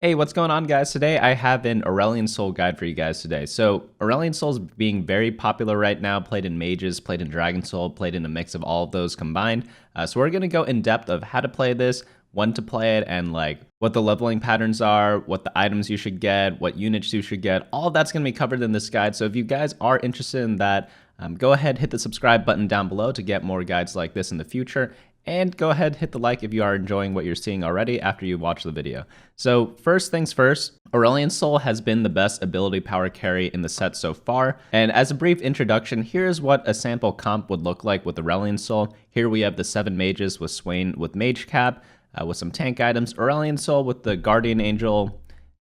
Hey, what's going on, guys? Today I have an Aurelion Sol guide for you guys today. So Aurelion Sol is being very popular right now, played in mages, played in Dragonsoul, played in a mix of all of those combined. So we're going to go in depth of how to play this, when to play it, and like what the leveling patterns are, what the items you should get, what units you should get. All of that's going to be covered in this guide. So if you guys are interested in that, go ahead, hit the subscribe button down below to get more guides like this in the future. And go ahead, hit the like if you are enjoying what you're seeing already after you watch the video. So first things first, Aurelion Sol has been the best ability power carry in the set so far. And as a brief introduction, here's what a sample comp would look like with Aurelion Sol. Here we have the 7 mages with Swain with Mage Cap, with some tank items. Aurelion Sol with the Guardian Angel,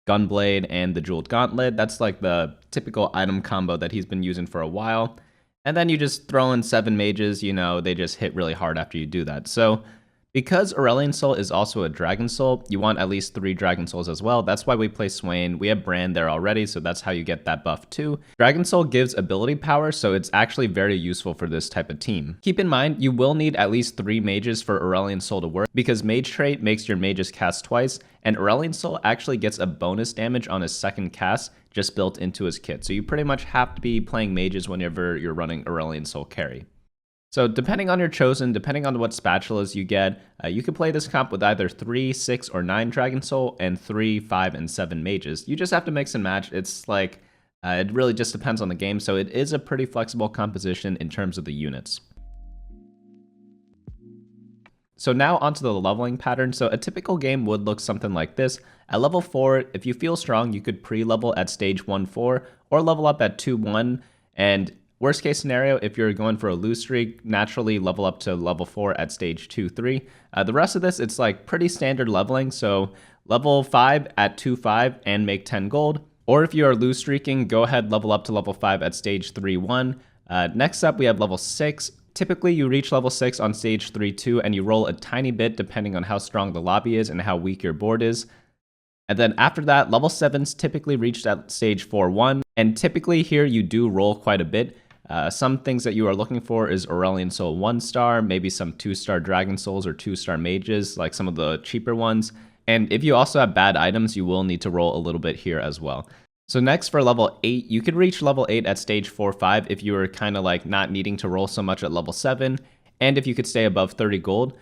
Gunblade, and the Jeweled Gauntlet. That's like the typical item combo that he's been using for a while. And then you just throw in 7 mages, you know, they just hit really hard after you do that. So because Aurelion Sol is also a Dragonsoul, you want at least 3 Dragonsouls as well. That's why we play Swain. We have Brand there already, so that's how you get that buff too. Dragonsoul gives ability power, so it's actually very useful for this type of team. Keep in mind, you will need at least 3 mages for Aurelion Sol to work, because Mage Trait makes your mages cast twice, and Aurelion Sol actually gets a bonus damage on his second cast just built into his kit. So you pretty much have to be playing mages whenever you're running Aurelion Sol carry. So depending on your chosen, depending on what spatulas you get, you can play this comp with either 3, 6, or 9 Dragonsoul and 3, 5, and 7 mages. You just have to mix and match. It's like, it really just depends on the game. So it is a pretty flexible composition in terms of the units. So now onto the leveling pattern. So a typical game would look something like this. At level 4, if you feel strong, you could pre-level at stage 1-4 or level up at 2-1. And worst case scenario, if you're going for a lose streak, naturally level up to level 4 at stage 2-3. The rest of this, it's like pretty standard leveling. So level 5 at 2-5 and make 10 gold. Or if you are lose streaking, go ahead, level up to level 5 at stage 3-1. Next up, we have level 6. Typically, you reach level 6 on stage 3-2 and you roll a tiny bit depending on how strong the lobby is and how weak your board is. And then after that, level 7's typically reached at stage 4-1. And typically here you do roll quite a bit. Some things that you are looking for is Aurelion Sol 1-star, maybe some 2-star Dragonsouls or 2-star mages, like some of the cheaper ones. And if you also have bad items, you will need to roll a little bit here as well. So next for level 8, you could reach level 8 at stage 4-5 if you were kind of like not needing to roll so much at level 7, and if you could stay above 30 gold.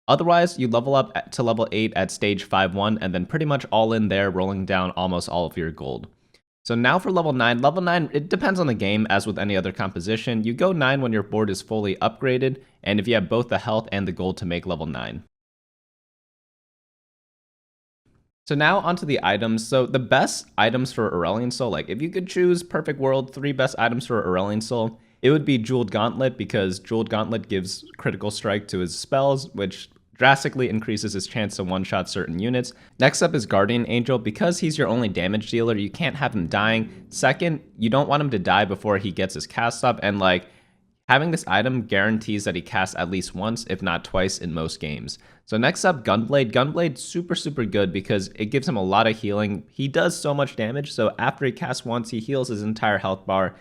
Otherwise, you level up to level 8 at stage 5-1, and then pretty much all in there, rolling down almost all of your gold. So now for level 9. Level 9, it depends on the game, as with any other composition. You go 9 when your board is fully upgraded, and if you have both the health and the gold to make level 9. So now onto the items. So the best items for Aurelion Sol, like if you could choose perfect world, 3 best items for Aurelion Sol, it would be Jeweled Gauntlet, because Jeweled Gauntlet gives critical strike to his spells, which drastically increases his chance to one-shot certain units. Next up is Guardian Angel. Because he's your only damage dealer, you can't have him dying. Second, you don't want him to die before he gets his cast up, and like having this item guarantees that he casts at least once, if not twice, in most games. So next up, Gunblade. Gunblade, super good because it gives him a lot of healing. He does so much damage, so after he casts once, he heals his entire health bar.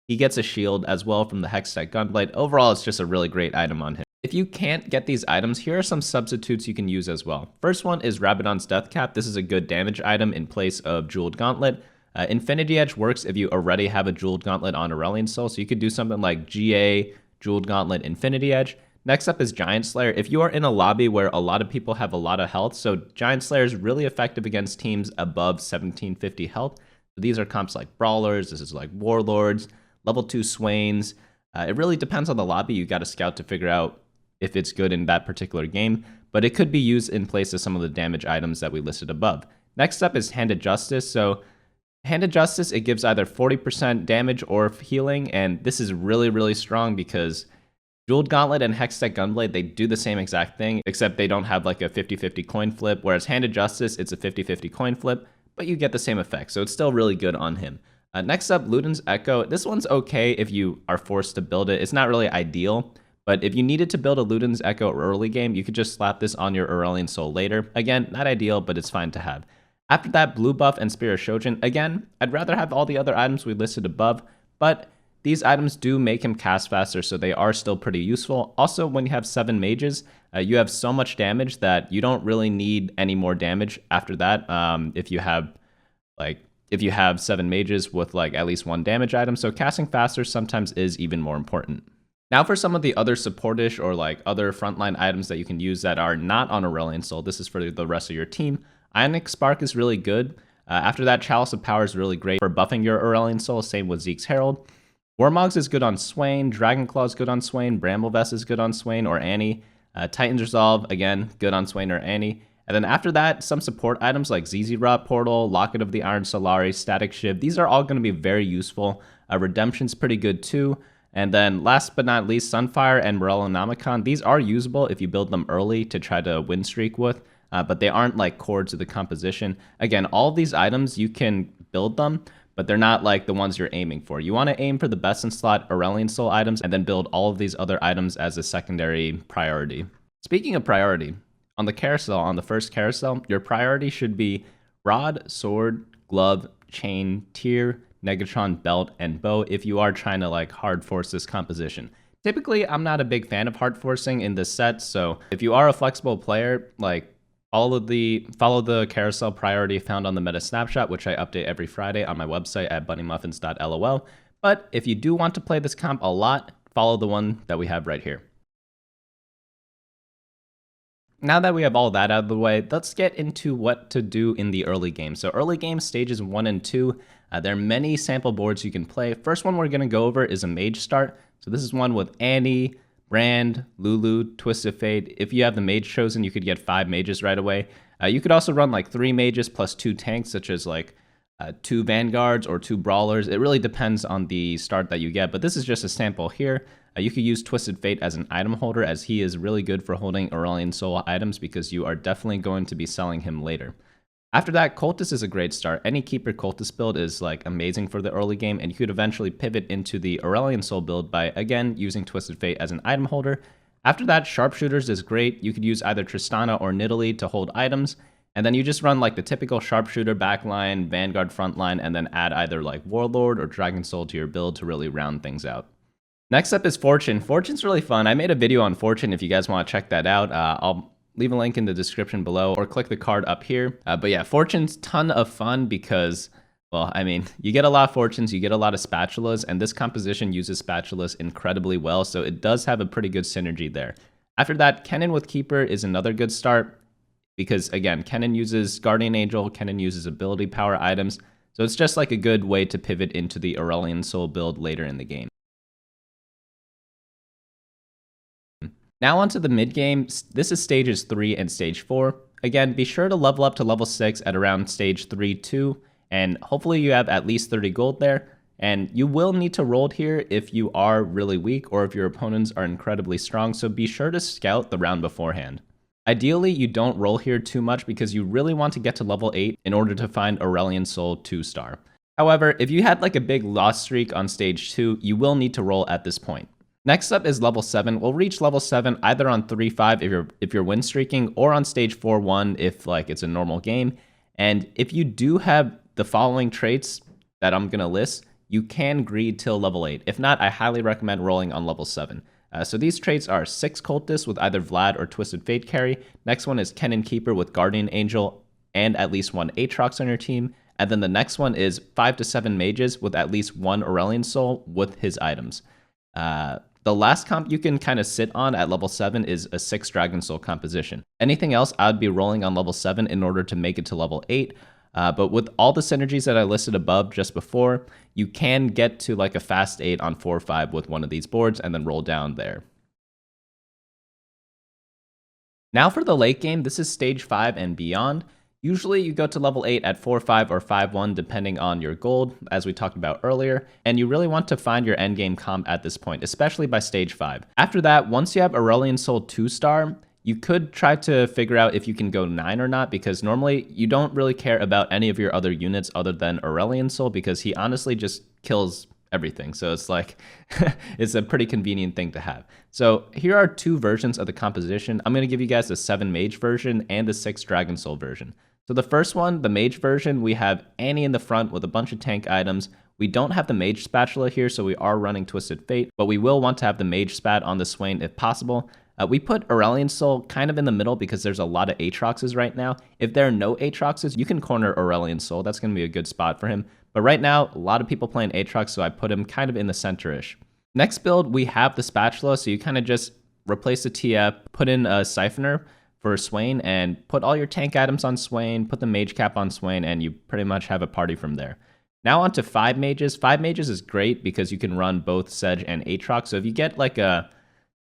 He gets a shield as well from the Hextech Gunblade. Overall, it's just a really great item on him. If you can't get these items, here are some substitutes you can use as well. First one is Rabadon's Death Cap. This is a good damage item in place of Jeweled Gauntlet. Infinity Edge works if you already have a Jeweled Gauntlet on Aurelion Sol, so you could do something like GA, Jeweled Gauntlet, Infinity Edge. Next up is Giant Slayer. If you are in a lobby where a lot of people have a lot of health, so Giant Slayer is really effective against teams above 1750 health. So these are comps like Brawlers, this is like Warlords, level 2 Swains. It really depends on the lobby. You got to scout to figure out if it's good in that particular game, but it could be used in place of some of the damage items that we listed above. Next up is Handed Justice. So Handed Justice, it gives either 40% damage or healing, and this is really strong because Jeweled Gauntlet and Hextech Gunblade, they do the same exact thing, except they don't have like a 50-50 coin flip, whereas Handed Justice, it's a 50-50 coin flip, but you get the same effect, so it's still really good on him. Next up, Luden's Echo. This one's okay if you are forced to build it. It's not really ideal, but if you needed to build a Luden's Echo early game, you could just slap this on your Aurelion Sol later. Again, not ideal, but it's fine to have. After that, Blue Buff and Spirit Shojin. Again, I'd rather have all the other items we listed above, but these items do make him cast faster, so they are still pretty useful. Also, when you have 7 mages, you have so much damage that you don't really need any more damage after that. If you have 7 mages with like at least 1 damage item, so casting faster sometimes is even more important. Now for some of the other supportish or like other frontline items that you can use that are not on Aurelion Sol, this is for the rest of your team. Ionic Spark is really good. After that, Chalice of Power is really great for buffing your Aurelion Sol, same with Zeke's Herald. Warmogs is good on Swain, Dragonclaw is good on Swain, Bramblevest is good on Swain or Annie. Titan's Resolve, again, good on Swain or Annie. And then after that, some support items like ZZ Rot Portal, Locket of the Iron Solari, Static Shiv, these are all going to be very useful. Redemption's pretty good too. And then last but not least, Sunfire and Morellonomicon. These are usable if you build them early to try to win streak with, but they aren't like core to the composition. Again, all of these items, you can build them, but they're not like the ones you're aiming for. You want to aim for the best in slot Aurelion Sol items and then build all of these other items as a secondary priority. Speaking of priority, on the carousel, on the first carousel, your priority should be Rod, Sword, Glove, Chain, Tier, Negatron, Belt, and Bow if you are trying to like hard force this composition. Typically, I'm not a big fan of hard forcing in this set, so if you are a flexible player, like follow the carousel priority found on the meta snapshot, which I update every Friday on my website at bunnymuffins.lol. But if you do want to play this comp a lot, follow the one that we have right here. Now that we have all that out of the way, let's get into what to do in the early game. So early game stages 1 and 2, there are many sample boards you can play. First one we're going to go over is a mage start. So this is one with Annie, Brand, Lulu, Twisted Fate. If you have the mage chosen, you could get 5 mages right away. You could also run like 3 mages plus 2 tanks, such as like 2 vanguards or 2 brawlers. It really depends on the start that you get, but this is just a sample here. You could use Twisted Fate as an item holder, as he is really good for holding Aurelion Sol items because you are definitely going to be selling him later. After that, Cultist is a great start. Any Keeper Cultist build is like amazing for the early game, and you could eventually pivot into the Aurelion Sol build by, again, using Twisted Fate as an item holder. After that, Sharpshooters is great. You could use either Tristana or Nidalee to hold items, and then you just run like the typical Sharpshooter backline, Vanguard frontline, and then add either like Warlord or Dragonsoul to your build to really round things out. Next up is Fortune. Fortune's really fun. I made a video on Fortune if you guys want to check that out. I'll leave a link in the description below or click the card up here. But yeah, Fortune's ton of fun because, well, I mean, you get a lot of Fortunes, you get a lot of spatulas, and this composition uses spatulas incredibly well, so it does have a pretty good synergy there. After that, Kennen with Keeper is another good start because, again, Kennen uses Guardian Angel, Kennen uses ability power items, so it's just like a good way to pivot into the Aurelion Sol build later in the game. Now onto the mid game. This is stages 3 and stage 4. Again, be sure to level up to level 6 at around stage 3-2, and hopefully you have at least 30 gold there. And you will need to roll here if you are really weak or if your opponents are incredibly strong, so be sure to scout the round beforehand. Ideally, you don't roll here too much because you really want to get to level 8 in order to find Aurelion Sol 2-star. However, if you had like a big loss streak on stage 2, you will need to roll at this point. Next up is level 7. We'll reach level 7 either on 3-5 if you're win streaking, or on stage 4-1 if like it's a normal game. And if you do have the following traits that I'm gonna list, you can greed till level 8. If not, I highly recommend rolling on level 7. So these traits are 6 Cultists with either Vlad or Twisted Fate carry. Next one is Kennen Keeper with Guardian Angel and at least 1 Aatrox on your team. And then the next one is 5 to 7 Mages with at least 1 Aurelion Sol with his items. The last comp you can kind of sit on at level 7 is a 6 Dragonsoul composition. Anything else, I would be rolling on level 7 in order to make it to level 8. But with all the synergies that I listed above just before, you can get to like a fast 8 on 4-5 with one of these boards and then roll down there. Now for the late game, this is stage 5 and beyond. Usually you go to level 8 at 4-5 or 5-1 depending on your gold, as we talked about earlier, and you really want to find your endgame comp at this point, especially by stage 5. After that, once you have Aurelion Sol 2-star, you could try to figure out if you can go 9 or not, because normally you don't really care about any of your other units other than Aurelion Sol, because he honestly just kills everything. So it's like, it's a pretty convenient thing to have. So here are 2 versions of the composition. I'm going to give you guys the 7 Mage version and the 6 Dragonsoul version. So the first one, the mage version, we have Annie in the front with a bunch of tank items. We don't have the mage spatula here, so we are running Twisted Fate, but we will want to have the mage spat on the Swain if possible. We put Aurelion Sol kind of in the middle because there's a lot of Aatroxes right now. If there are no Aatroxes, you can corner Aurelion Sol. That's going to be a good spot for him. But right now, a lot of people playing Aatrox, so I put him kind of in the center-ish. Next build, we have the spatula, so you kind of just replace the TF, put in a Siphoner for Swain, and put all your tank items on Swain, put the mage cap on Swain, and you pretty much have a party from there. Now on to 5 mages. 5 mages is great because you can run both Sedge and Aatrox. So if you get like a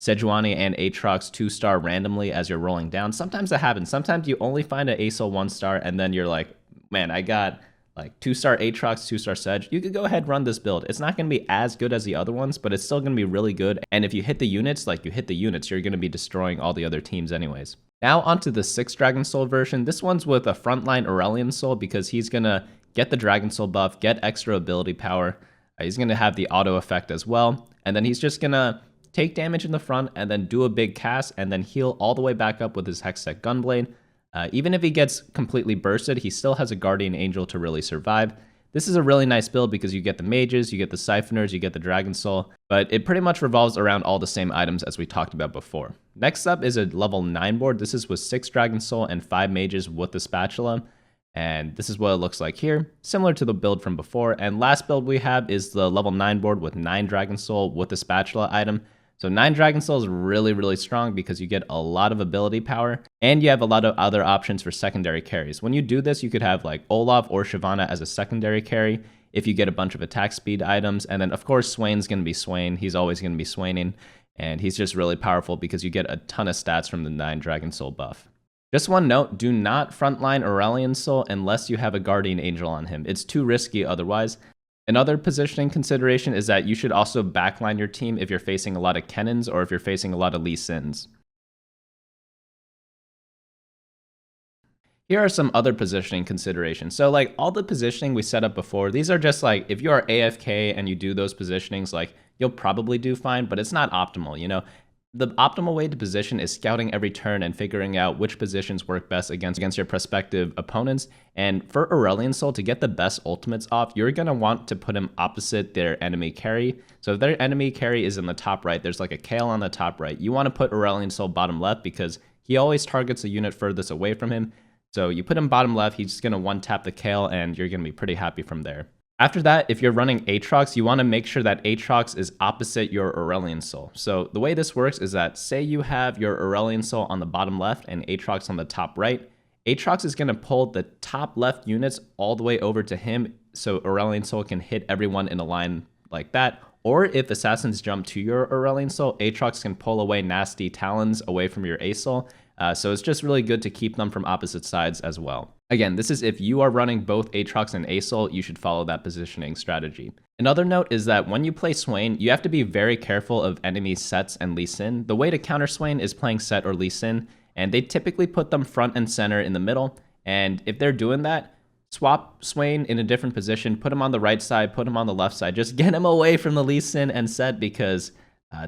Sejuani and Aatrox 2-star randomly as you're rolling down, sometimes that happens. Sometimes you only find an Asol 1-star and then you're like, man, I got like 2-star Aatrox, 2-star Sedge. You could go ahead and run this build. It's not going to be as good as the other ones, but it's still going to be really good. And if you hit the units, like you hit the units, you're going to be destroying all the other teams anyways. Now onto the 6th Dragonsoul version. This one's with a frontline Aurelion Sol because he's going to get the Dragonsoul buff, get extra ability power. He's going to have the auto effect as well. And then he's just going to take damage in the front and then do a big cast and then heal all the way back up with his Hextech Gunblade. Even if he gets completely bursted, he still has a Guardian Angel to really survive. This is a really nice build because you get the mages, you get the Siphoners, you get the Dragonsoul, but it pretty much revolves around all the same items as we talked about before. Next up is a level 9 board. This is with 6 Dragonsoul and 5 mages with the spatula. And this is what it looks like here, similar to the build from before. And last build we have is the level 9 board with 9 Dragonsoul with the spatula item. So 9 Dragonsoul is really, really strong because you get a lot of ability power and you have a lot of other options for secondary carries. When you do this, you could have like Olaf or Shyvana as a secondary carry if you get a bunch of attack speed items. And then of course, Swain's going to be Swain. He's always going to be Swaining. And he's just really powerful because you get a ton of stats from the 9 Dragonsoul buff. Just one note, do not frontline Aurelion Sol unless you have a Guardian Angel on him. It's too risky otherwise. Another positioning consideration is that you should also backline your team if you're facing a lot of Kennons or if you're facing a lot of Lee Sins. Here are some other positioning considerations. So like all the positioning we set up before, these are just like, if you are AFK and you do those positionings, like you'll probably do fine, but it's not optimal, you know? The optimal way to position is scouting every turn and figuring out which positions work best against your prospective opponents. And for Aurelion Sol, to get the best ultimates off, you're going to want to put him opposite their enemy carry. So if their enemy carry is in the top right, there's like a Kale on the top right. You want to put Aurelion Sol bottom left because he always targets a unit furthest away from him. So you put him bottom left, he's just going to one-tap the Kale and you're going to be pretty happy from there. After that, if you're running Aatrox, you want to make sure that Aatrox is opposite your Aurelion Sol. So the way this works is that say you have your Aurelion Sol on the bottom left and Aatrox on the top right, Aatrox is going to pull the top left units all the way over to him so Aurelion Sol can hit everyone in a line like that. Or if assassins jump to your Aurelion Sol, Aatrox can pull away nasty talons away from your Asol. So it's just really good to keep them from opposite sides as well. Again, this is if you are running both Aatrox and Asol, you should follow that positioning strategy. Another note is that when you play Swain, you have to be very careful of enemy sets and Lee Sin. The way to counter Swain is playing Set or Lee Sin, and they typically put them front and center in the middle. And if they're doing that, swap Swain in a different position, put him on the right side, put him on the left side, just get him away from the Lee Sin and Set because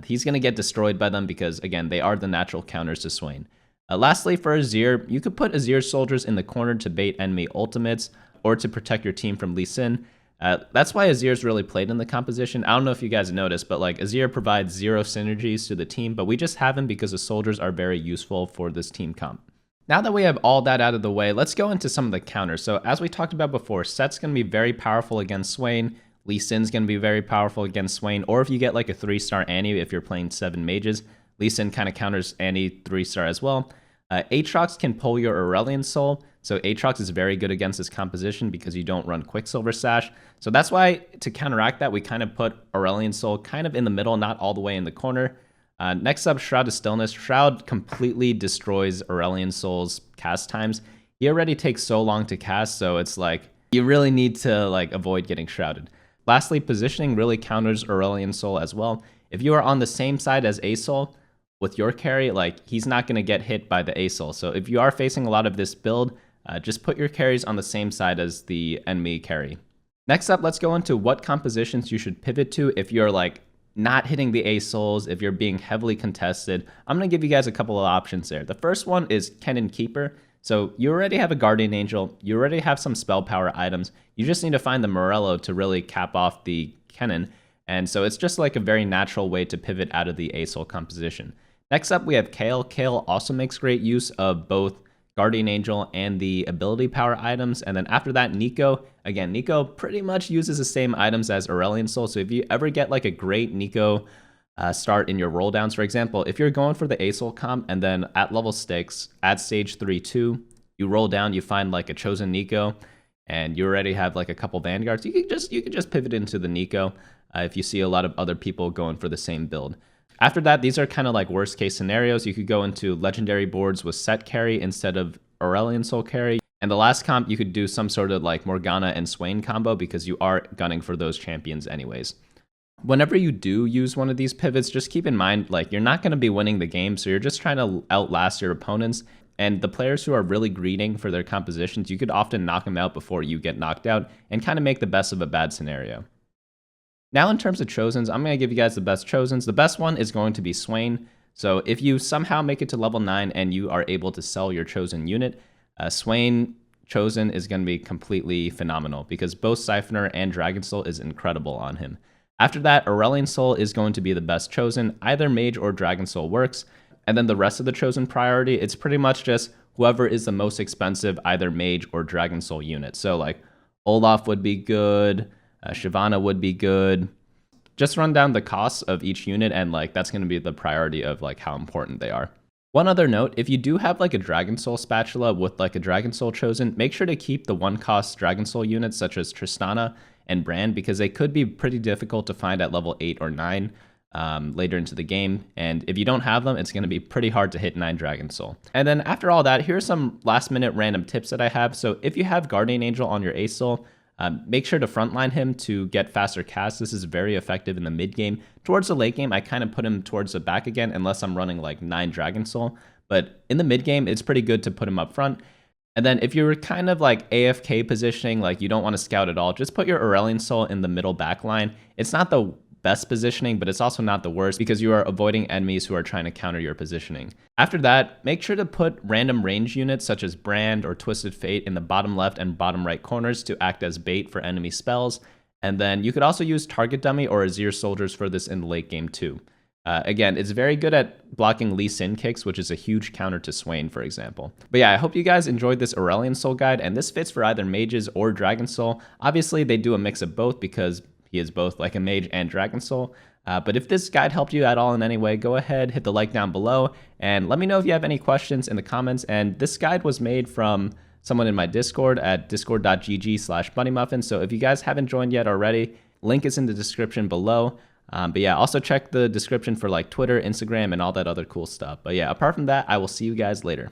he's going to get destroyed by them because, again, they are the natural counters to Swain. Lastly, for Azir, you could put Azir soldiers in the corner to bait enemy ultimates or to protect your team from Lee Sin. That's why Azir's really played in the composition. I don't know if you guys noticed, but like Azir provides 0 synergies to the team, but we just have him because the soldiers are very useful for this team comp. Now that we have all that out of the way, let's go into some of the counters. So as we talked about before, Set's going to be very powerful against Swain. Lee Sin's going to be very powerful against Swain, or if you get like a 3-star Annie if you're playing 7 mages, Lee Sin kind of counters Annie 3-star as well. Aatrox can pull your Aurelion Sol, so Aatrox is very good against this composition because you don't run Quicksilver Sash. So that's why, to counteract that, we kind of put Aurelion Sol kind of in the middle, not all the way in the corner. Next up, Shroud of Stillness. Shroud completely destroys Aurelion Sol's cast times. He already takes so long to cast, so it's like, you really need to like avoid getting shrouded. Lastly, positioning really counters Aurelion Sol as well. If you are on the same side as Asol, with your carry, like he's not going to get hit by the Asol. So if you are facing a lot of this build, just put your carries on the same side as the enemy carry. Next up, let's go into what compositions you should pivot to if you're like not hitting the Asols, if you're being heavily contested. I'm going to give you guys a couple of options there. The first one is Kennen Keeper. So you already have a Guardian Angel, you already have some spell power items, you just need to find the Morello to really cap off the Kennen, and so it's just like a very natural way to pivot out of the A-Soul composition. Next up, we have Kale. Kale also makes great use of both Guardian Angel and the ability power items. And then after that, Nico. Again, Nico pretty much uses the same items as Aurelion Sol. So if you ever get like a great Nico start in your roll downs, for example, if you're going for the A-Soul comp and then at level 6, at stage 3-2, you roll down, you find like a chosen Nico, and you already have like a couple Vanguards, you could just pivot into the Nico if you see a lot of other people going for the same build. After that, these are kind of like worst case scenarios. You could go into legendary boards with set carry instead of Aurelion Sol carry. And the last comp, you could do some sort of like Morgana and Swain combo because you are gunning for those champions anyways. Whenever you do use one of these pivots, just keep in mind, like, you're not going to be winning the game, so you're just trying to outlast your opponents. And the players who are really greeding for their compositions, you could often knock them out before you get knocked out and kind of make the best of a bad scenario. Now in terms of Chosens, I'm going to give you guys the best Chosens. The best one is going to be Swain. So if you somehow make it to level 9 and you are able to sell your chosen unit, Swain Chosen is going to be completely phenomenal because both Siphoner and Dragonsoul is incredible on him. After that, Aurelion Sol is going to be the best Chosen. Either Mage or Dragonsoul works. And then the rest of the Chosen priority, it's pretty much just whoever is the most expensive, either Mage or Dragonsoul unit. So like Olaf would be good, Shyvana would be good. Just run down the costs of each unit and like that's going to be the priority of like how important they are. One other note, if you do have like a Dragonsoul spatula with like a Dragonsoul Chosen, make sure to keep the one cost Dragonsoul units such as Tristana and Brand because they could be pretty difficult to find at level 8 or 9 later into the game. And if you don't have them, it's going to be pretty hard to hit 9 Dragonsoul. And then after all that, here's some last minute random tips that I have. So if you have Guardian Angel on your A-Soul, make sure to frontline him to get faster casts. This is very effective in the mid game. Towards the late game, I kind of put him towards the back again, unless I'm running like 9 Dragonsoul. But in the mid game, it's pretty good to put him up front. And then if you're kind of like AFK positioning, like you don't want to scout at all, just put your Aurelion Sol in the middle back line. It's not the best positioning, but it's also not the worst because you are avoiding enemies who are trying to counter your positioning. After that, make sure to put random range units such as Brand or Twisted Fate in the bottom left and bottom right corners to act as bait for enemy spells. And then you could also use Target Dummy or Azir Soldiers for this in the late game too. Again, it's very good at blocking Lee Sin kicks, which is a huge counter to Swain, for example. But yeah, I hope you guys enjoyed this Aurelion Sol guide, and this fits for either mages or Dragonsoul. Obviously, they do a mix of both because he is both like a mage and Dragonsoul. But if this guide helped you at all in any way, go ahead, hit the like down below, and let me know if you have any questions in the comments. And this guide was made from someone in my Discord at discord.gg/bunnymuffin. So if you guys haven't joined yet already, link is in the description below. But yeah, also check the description for like Twitter, Instagram, and all that other cool stuff. But yeah, apart from that, I will see you guys later.